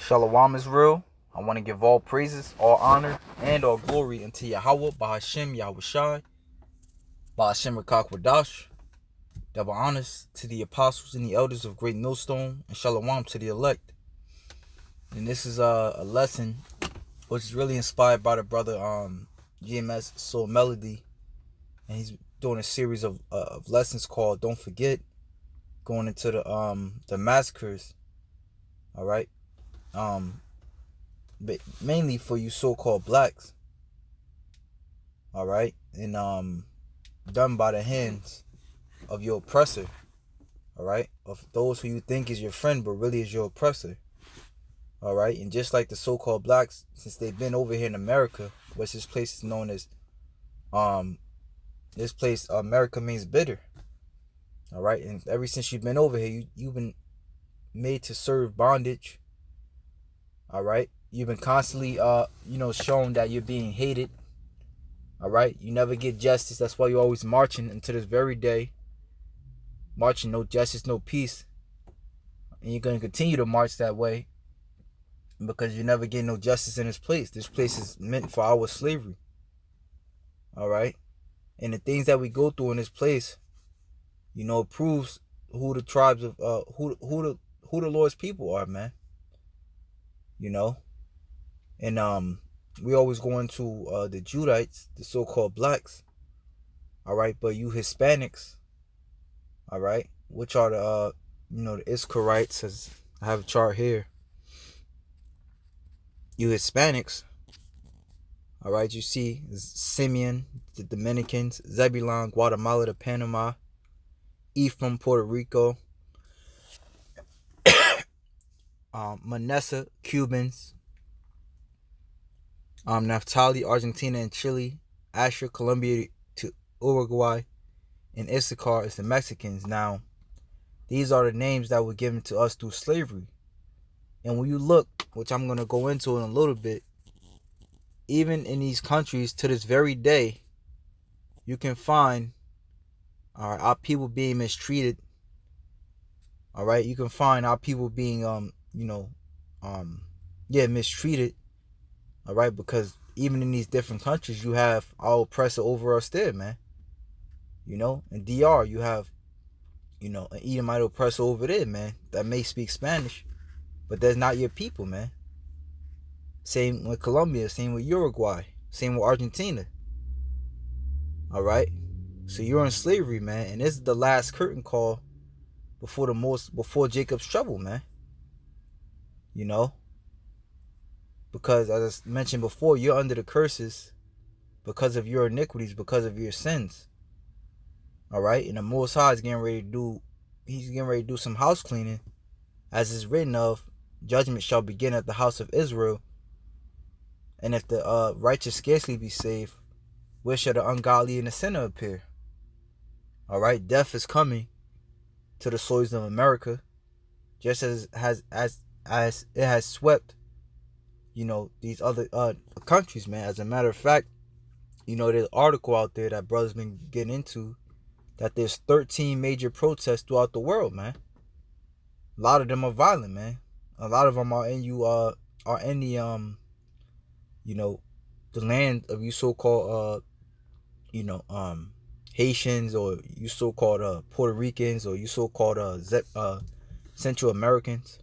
Shalom Israel. I want to give all praises, all honor, and all glory unto Yahweh, Bahashem, Yahushai, Bahashem Rakakwadash. Double honors to the apostles and the elders of Great Millstone, and Shalom to the elect. And this is a lesson which is really inspired by the brother GMS Soul Melody, and he's doing a series of lessons called "Don't Forget," going into the massacres. All right, but mainly for you so-called blacks. All right, and done by the hands of your oppressor. All right, of those who you think is your friend but really is your oppressor. All right, and just like the so-called blacks, since they've been over here in America, which this place is known as this place America means bitter. All right, and ever since you've been over here, you've been made to serve bondage. All right, you've been constantly shown that you're being hated. All right, you never get justice. That's why you're always marching until this very day. Marching, no justice, no peace. And you're going to continue to march that way because you never get no justice in this place. This place is meant for our slavery. All right, and the things that we go through in this place, proves who the tribes of who the Lord's people are, man. And we always go into the Judites, the so-called blacks. All right, but you Hispanics, all right, which are the the Israelites, as I have a chart here. You Hispanics, all right, you see Simeon, the Dominicans, Zebulon, Guatemala to Panama, Ephraim, Puerto Rico, Manasseh, Cubans, Naphtali, Argentina and Chile, Asher, Colombia to Uruguay, and Issachar is the Mexicans. Now, these are the names that were given to us through slavery. And when you look, which I'm going to go into in a little bit, even in these countries to this very day, you can find our people being mistreated. All right, you can find our people being mistreated. All right, because even in these different countries, you have our oppressor over us there, man. In DR, you have an Edomite oppressor over there, man, that may speak Spanish, but that's not your people, man. Same with Colombia, same with Uruguay, same with Argentina. All right, so you're in slavery, man, and this is the last curtain call before Jacob's trouble, man. Because as I mentioned before, you're under the curses because of your iniquities, because of your sins. All right, and the Most High is getting ready to do some house cleaning, as is written of, judgment shall begin at the house of Israel. And if the righteous scarcely be saved, where shall the ungodly and the sinner appear? All right, death is coming to the soils of America, just as it has swept, these other countries, man. As a matter of fact, there's an article out there that brothers been getting into, that there's 13 major protests throughout the world, man. A lot of them are violent, man. A lot of them are in the land of you so-called Haitians, or you so-called Puerto Ricans, or you so-called Central Americans.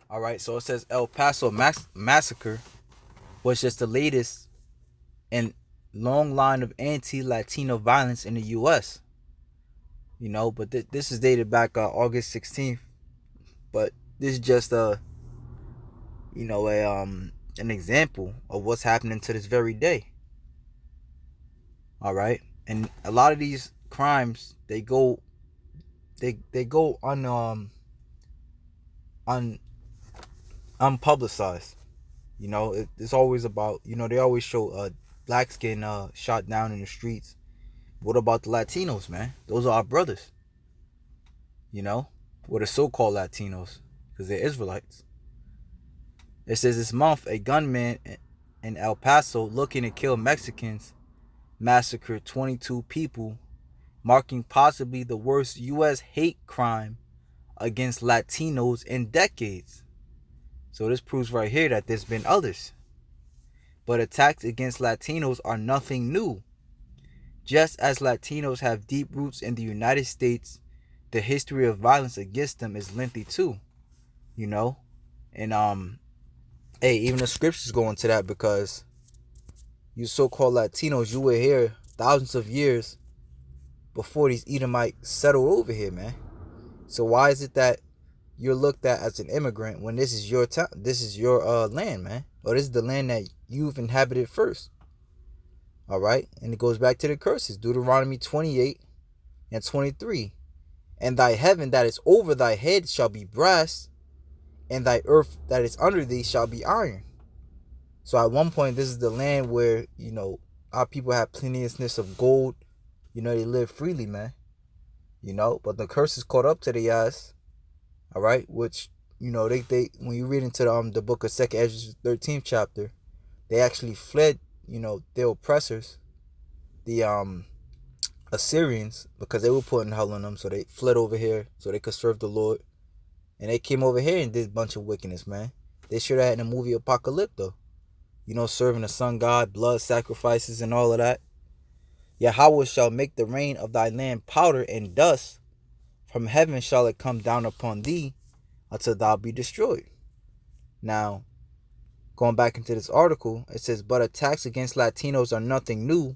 All right, so it says El Paso massacre was just the latest in long line of anti-Latino violence in the U.S. But this is dated back August 16th. But this is just an example of what's happening to this very day. All right, and a lot of these crimes, they go unpublicized. It's always about, they always show blacks getting shot down in the streets. What about the Latinos, man? Those are our brothers. Or the so-called Latinos, because they're Israelites. It says this month, a gunman in El Paso looking to kill Mexicans massacred 22 people marking possibly the worst U.S. hate crime against Latinos in decades. So this proves right here that there's been others. But attacks against Latinos are nothing new. Just as Latinos have deep roots in the United States, the history of violence against them is lengthy too, you know? And hey, even the scriptures go into that, because you so-called Latinos, you were here thousands of years before these Edomites settled over here, man. So why is it that you're looked at as an immigrant when this is your town, this is your land, man? Or this is the land that you've inhabited first. All right? And it goes back to the curses. Deuteronomy 28 and 23. And thy heaven that is over thy head shall be brass, and thy earth that is under thee shall be iron. So at one point, this is the land where, our people have plenteousness of gold. They live freely, man. But the curses caught up to the ass. All right, which, they when you read into the book of 2nd Ezra 13th chapter, they actually fled, their oppressors, the Assyrians, because they were putting hell on them. So they fled over here so they could serve the Lord. And they came over here and did a bunch of wickedness, man. They should have had in the movie Apocalypto. Serving the sun god, blood sacrifices and all of that. Yahweh shall make the rain of thy land powder and dust. From heaven shall it come down upon thee until thou be destroyed. Now, going back into this article, it says, but attacks against Latinos are nothing new.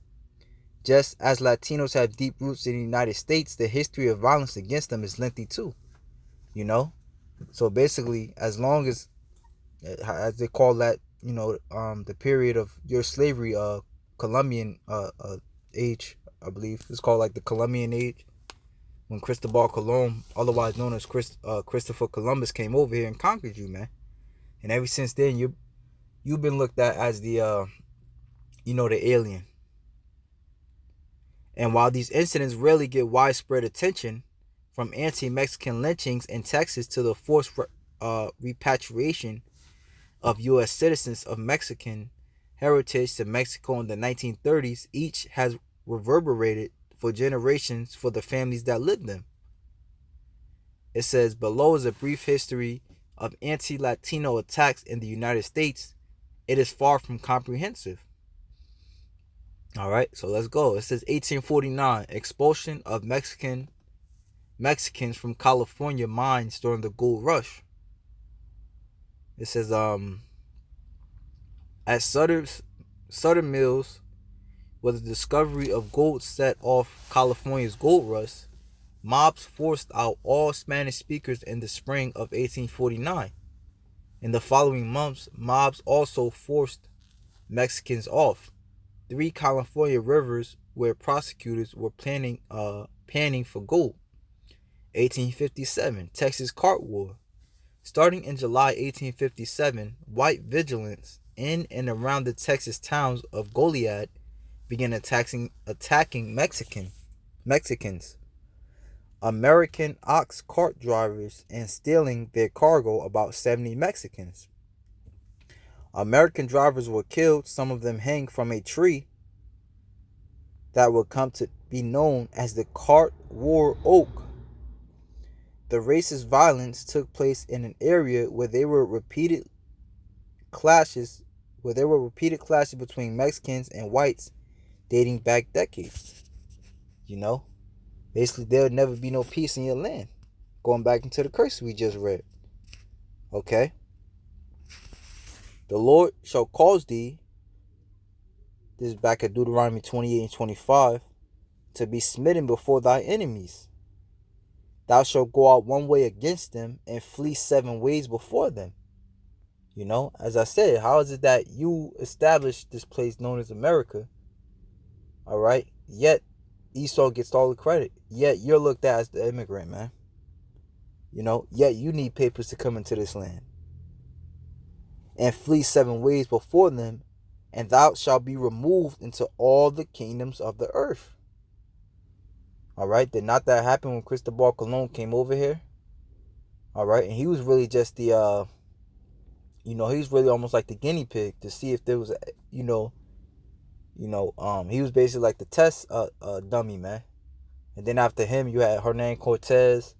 Just as Latinos have deep roots in the United States, the history of violence against them is lengthy too. So basically, as long as they call that, the period of your slavery, Columbian age, I believe it's called, like the Columbian age, when Cristobal Colon, otherwise known as Christopher Columbus, came over here and conquered you, man. And ever since then, you've been looked at as the the alien. And while these incidents rarely get widespread attention, from anti-Mexican lynchings in Texas to the forced repatriation of U.S. citizens of Mexican heritage to Mexico in the 1930s, each has reverberated for generations for the families that lived them. It says, below is a brief history of anti-Latino attacks in the United States. It is far from comprehensive. All right, so let's go. It says 1849, expulsion of Mexicans from California mines during the gold rush. It says, at Southern Mills, where the discovery of gold set off California's gold rush, mobs forced out all Spanish speakers in the spring of 1849. In the following months, mobs also forced Mexicans off 3 California rivers where prosecutors were panning for gold. 1857, Texas Cart War. Starting in July 1857, white vigilance in and around the Texas towns of Goliad began attacking Mexicans, American ox cart drivers, and stealing their cargo, about 70 Mexicans. American drivers were killed, some of them hanged from a tree that would come to be known as the Cart War Oak. The racist violence took place in an area where there were repeated clashes between Mexicans and whites dating back decades. Basically, there would never be no peace in your land. Going back into the curse we just read. Okay? The Lord shall cause thee, this is back at Deuteronomy 28 and 25, to be smitten before thy enemies. Thou shalt go out one way against them and flee 7 ways before them. As I said, how is it that you established this place known as America? All right? Yet, Esau gets all the credit. Yet, you're looked at as the immigrant, man. Yet you need papers to come into this land. And flee 7 ways before them, and thou shalt be removed into all the kingdoms of the earth. All right? Did not that happen when Cristobal Colon came over here? All right? And he was really just the, he was really almost like the guinea pig to see if there was, he was basically like the test dummy, man. And then after him, you had Hernan Cortez,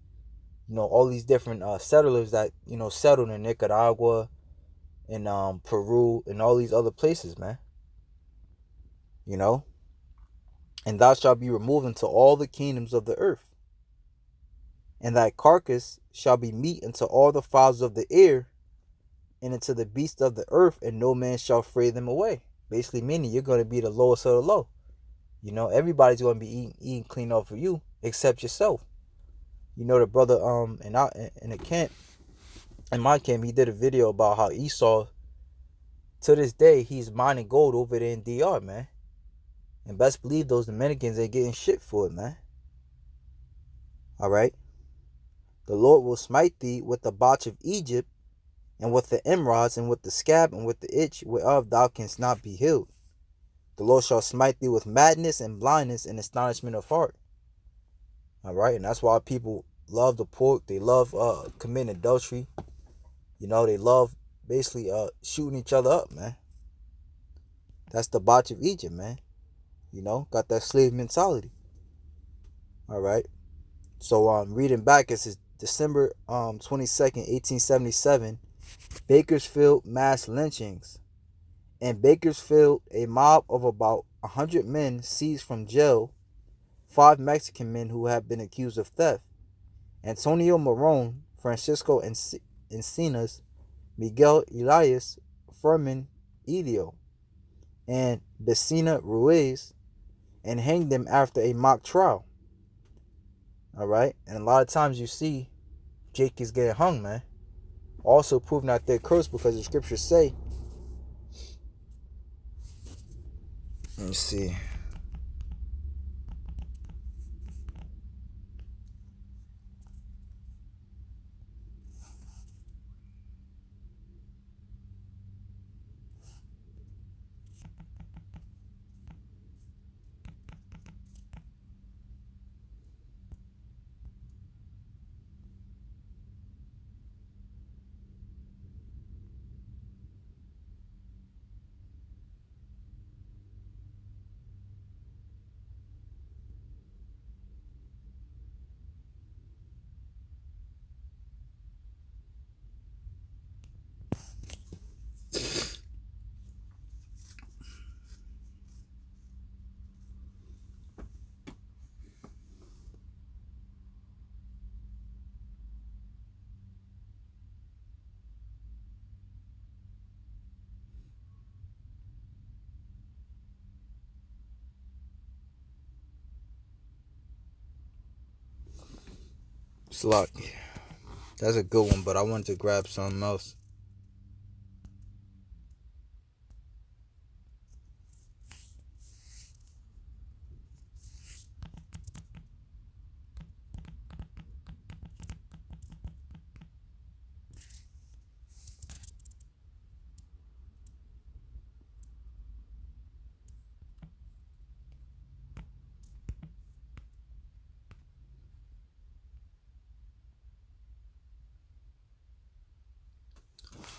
all these different settlers that, settled in Nicaragua and Peru and all these other places, man. And thou shalt be removed into all the kingdoms of the earth. And thy carcass shall be meat unto all the fowls of the air and into the beasts of the earth, and no man shall fray them away. Basically meaning you're going to be the lowest of the low. Everybody's going to be eating clean off of you except yourself. The brother in the camp, in my camp, he did a video about how Esau, to this day, he's mining gold over there in DR, man. And best believe those Dominicans ain't getting shit for it, man. All right. The Lord will smite thee with the botch of Egypt, and with the emerods, and with the scab, and with the itch, whereof thou canst not be healed. The Lord shall smite thee with madness and blindness and astonishment of heart. All right. And that's why people love the pork. They love committing adultery. They love basically shooting each other up, man. That's the botch of Egypt, man. Got that slave mentality. All right. So reading back, it says December 22nd, 1877, Bakersfield mass lynchings. In Bakersfield, a mob of about 100 men seized from jail 5 Mexican men who had been accused of theft. Antonio Marron, Francisco Encinas, Miguel Elias, Furman Elio, and Becina Ruiz, and hanged them after a mock trial. All right. And a lot of times you see Jake is getting hung, man. Also proving that they're cursed because the scriptures say, let me see. Slot. That's a good one, but I wanted to grab something else.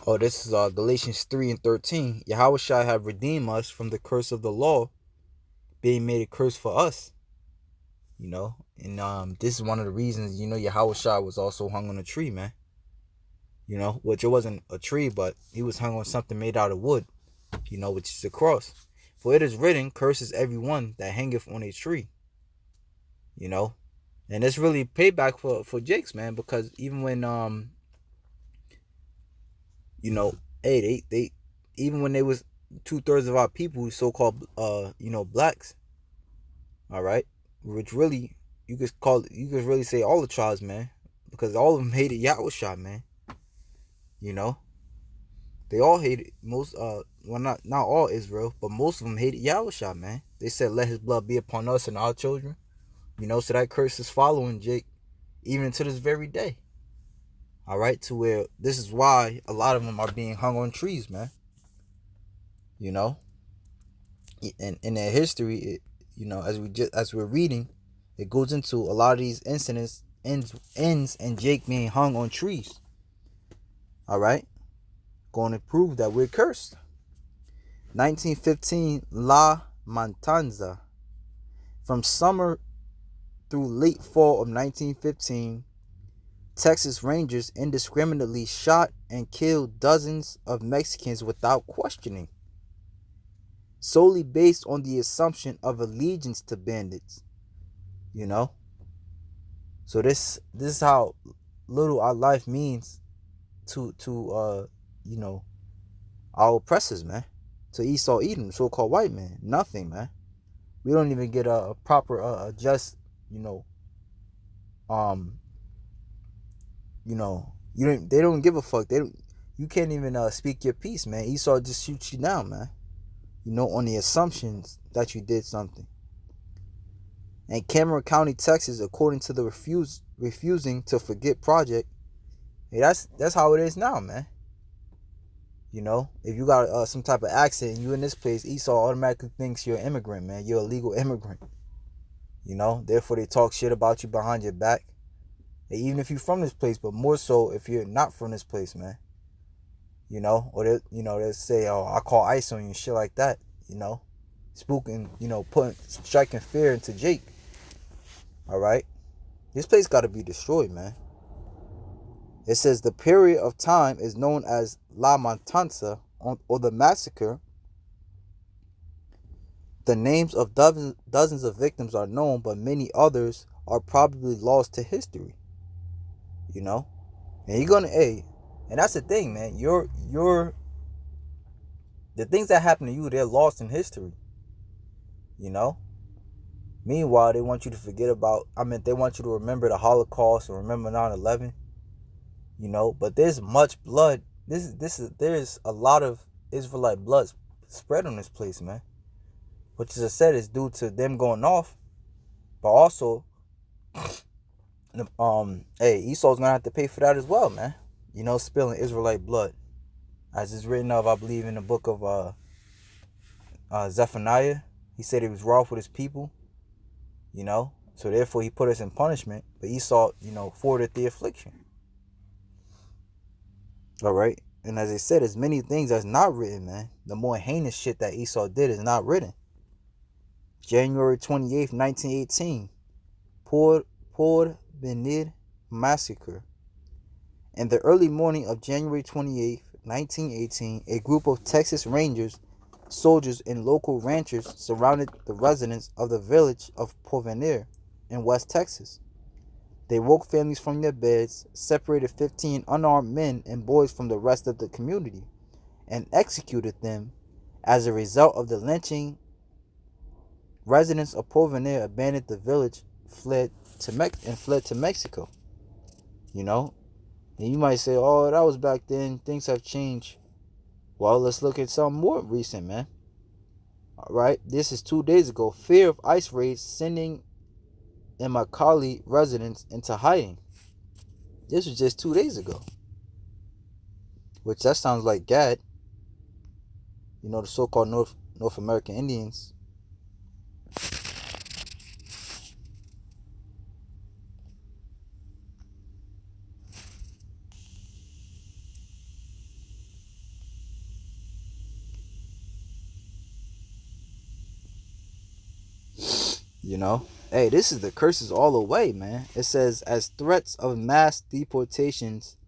Oh, this is Galatians 3 and 13. Yahweh shall have redeemed us from the curse of the law, being made a curse for us. And this is one of the reasons, Yahweh Shah was also hung on a tree, man. Which it wasn't a tree, but he was hung on something made out of wood, which is a cross. For it is written, curses everyone that hangeth on a tree. And it's really payback for Jakes, man, because even when hey, they even when they was 2/3 of our people, so-called blacks, all right, which really you could really say all the tribes, man, because all of them hated Yahweh Shah, man. They all hated not all Israel, but most of them hated Yahweh Shah, man. They said, let his blood be upon us and our children. So that curse is following Jake even to this very day. All right, to where this is why a lot of them are being hung on trees, man. And in their history, as we're reading, it goes into a lot of these incidents ends and Jake being hung on trees. All right, going to prove that we're cursed. 1915, La Matanza. From summer through late fall of 1915, Texas Rangers indiscriminately shot and killed dozens of Mexicans without questioning, solely based on the assumption of allegiance to bandits. You know? So this is how little our life means to you know, our oppressors, man. To Esau Edom, so-called white man. Nothing, man. We don't even get a proper just, you know, um they don't give a fuck. You can't even speak your piece, man. Esau just shoots you down, man. On the assumptions that you did something. And Cameron County, Texas, according to the refusing to forget project, hey, that's how it is now, man. If you got some type of accent and you in this place, Esau automatically thinks you're an immigrant, man. You're a legal immigrant. Therefore they talk shit about you behind your back. And even if you're from this place, but more so if you're not from this place, man. Or they'll say, oh, I call ICE on you, shit like that. Spooking, striking fear into Jake. All right, this place got to be destroyed, man. It says the period of time is known as La Matanza, or the massacre. The names of dozens of victims are known, but many others are probably lost to history. And you're gonna, and that's the thing, man. The things that happen to you, they're lost in history. Meanwhile, they want you to forget about. They want you to remember the Holocaust and remember 9/11. But there's much blood. There's a lot of Israelite blood spread on this place, man. Which, as I said, is due to them going off, but also, Esau's gonna have to pay for that as well, man. Spilling Israelite blood, as is written of, I believe, in the book of Zephaniah. He said he was wroth with his people. So therefore he put us in punishment. But Esau, forwarded the affliction. All right. And as I said, there's many things that's not written, man. The more heinous shit that Esau did is not written. January 28th, 1918. Por Benir Massacre. In the early morning of January 28th, 1918, a group of Texas Rangers, soldiers, and local ranchers surrounded the residents of the village of Porvenir in West Texas. They woke families from their beds, separated 15 unarmed men and boys from the rest of the community, and executed them. As a result of the lynching, residents of Porvenir abandoned the village, fled to Mexico. And you might say, oh, that was back then, things have changed. Well, let's look at something more recent, man. All right, this is 2 days ago. Fear of ICE raids sending Immokalee residents into hiding. This was just 2 days ago. Which, that sounds like Gad. The so-called North American Indians. Hey, this is the curses all the way, man. It says, as threats of mass deportations.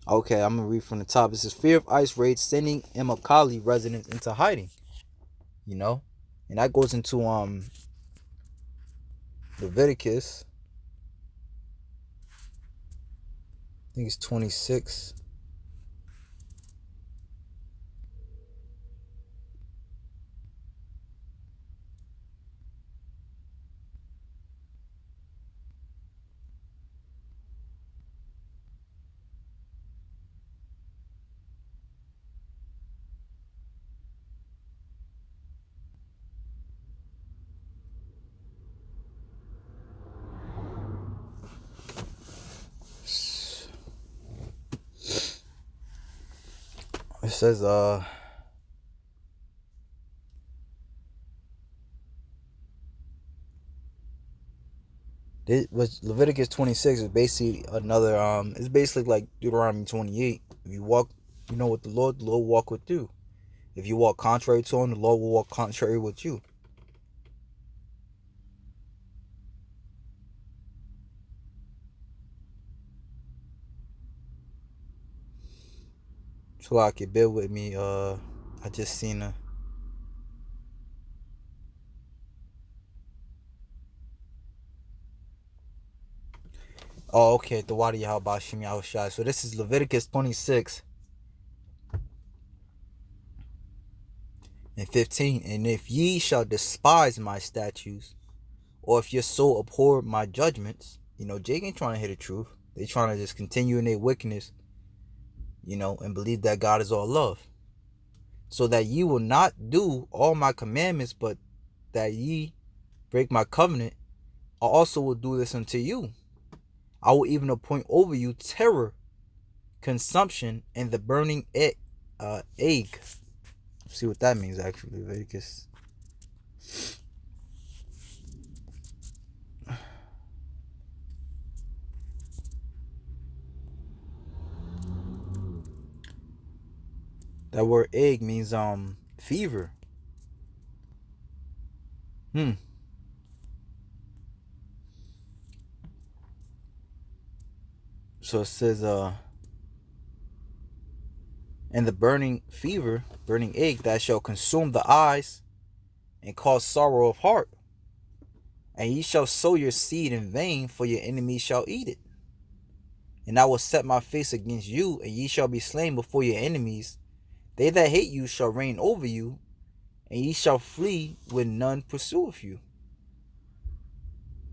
Okay, I'm going to read from the top. It says, fear of ICE raids sending Immokalee residents into hiding. And that goes into Leviticus. I think it's 26. It says, Leviticus 26 is basically another, it's basically like Deuteronomy 28. If you walk, with the Lord will walk with you. If you walk contrary to him, the Lord will walk contrary with you. So like it bear with me. I just seen a. Oh, okay. The water Yahabashim Yahushai. So this is Leviticus 26 and 15. And if ye shall despise my statutes, or if your soul abhor my judgments, Jake ain't trying to hear the truth. They trying to just continue in their wickedness, and believe that God is all love. So that ye will not do all my commandments, but that ye break my covenant, I also will do this unto you. I will even appoint over you terror, consumption, and the burning egg. See what that means actually, Leviticus. That word egg means fever. So it says and the burning fever, burning egg that shall consume the eyes and cause sorrow of heart. And ye shall sow your seed in vain, for your enemies shall eat it. And I will set my face against you, and ye shall be slain before your enemies. They that hate you shall reign over you, and ye shall flee when none pursueth you.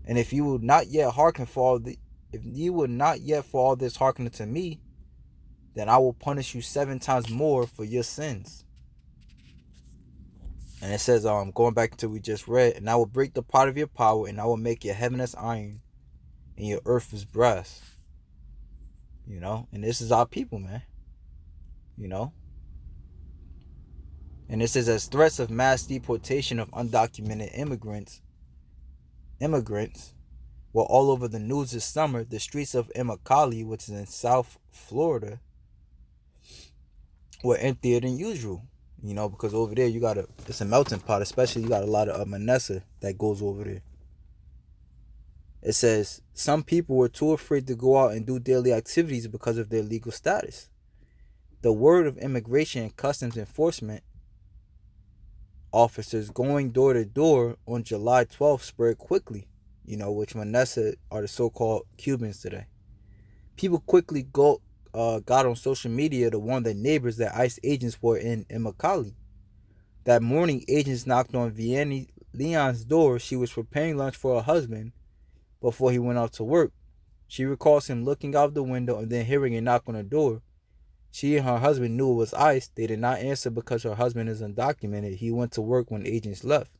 And if you will not yet hearken if ye will not yet for all this hearken unto me, then I will punish you 7 times more for your sins. And it says, going back to what we just read, and I will break the pot of your power, and I will make your heaven as iron, and your earth as brass. And this is our people, man. And this is as threats of mass deportation of undocumented immigrants were all over the news this summer. The streets of Immokalee, which is in South Florida, were emptier than usual. Because over there it's a melting pot, especially you got a lot of Manasseh that goes over there. It says, some people were too afraid to go out and do daily activities because of their legal status. The word of immigration and customs enforcement officers going door to door on July 12th spread quickly, which Manasseh are the so-called Cubans today. People quickly got on social media to warn their neighbors that ICE agents were in Immokalee. That morning, agents knocked on Vianney Leon's door. She was preparing lunch for her husband before he went out to work. She recalls him looking out the window and then hearing a knock on the door. She and her husband knew it was ICE. They did not answer because her husband is undocumented. He went to work when agents left.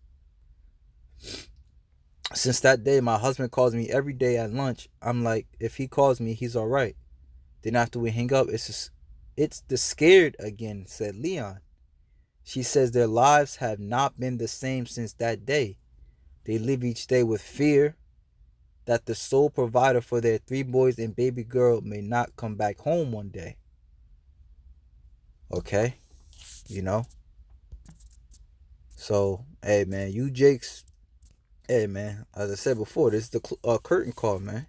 Since that day, my husband calls me every day at lunch. I'm like, if he calls me, he's all right. Then after we hang up, it's the scared again, said Leon. She says their lives have not been the same since that day. They live each day with fear that the sole provider for their 3 boys and baby girl may not come back home one day. Okay? So, hey, man, you Jakes, hey, man, as I said before, this is the curtain call, man.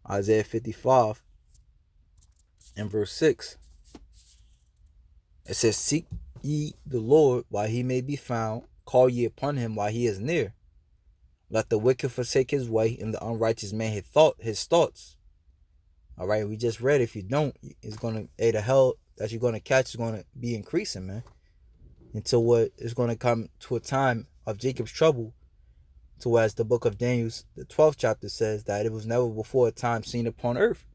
Isaiah 55 and verse 6. It says, seek ye the Lord while he may be found. Call ye upon him while he is near. Let the wicked forsake his way, and the unrighteous man his thoughts. All right, we just read, if you don't, it's going to, the hell that you're going to catch is going to be increasing, man. Until what is going to come to a time of Jacob's trouble, to as the book of Daniel, the 12th chapter says, that it was never before a time seen upon earth.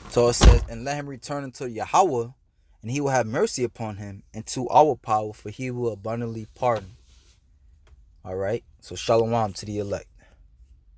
So it says, and let him return unto Yahweh, and he will have mercy upon him, and to our power, for he will abundantly pardon. All right, so shalom to the elect.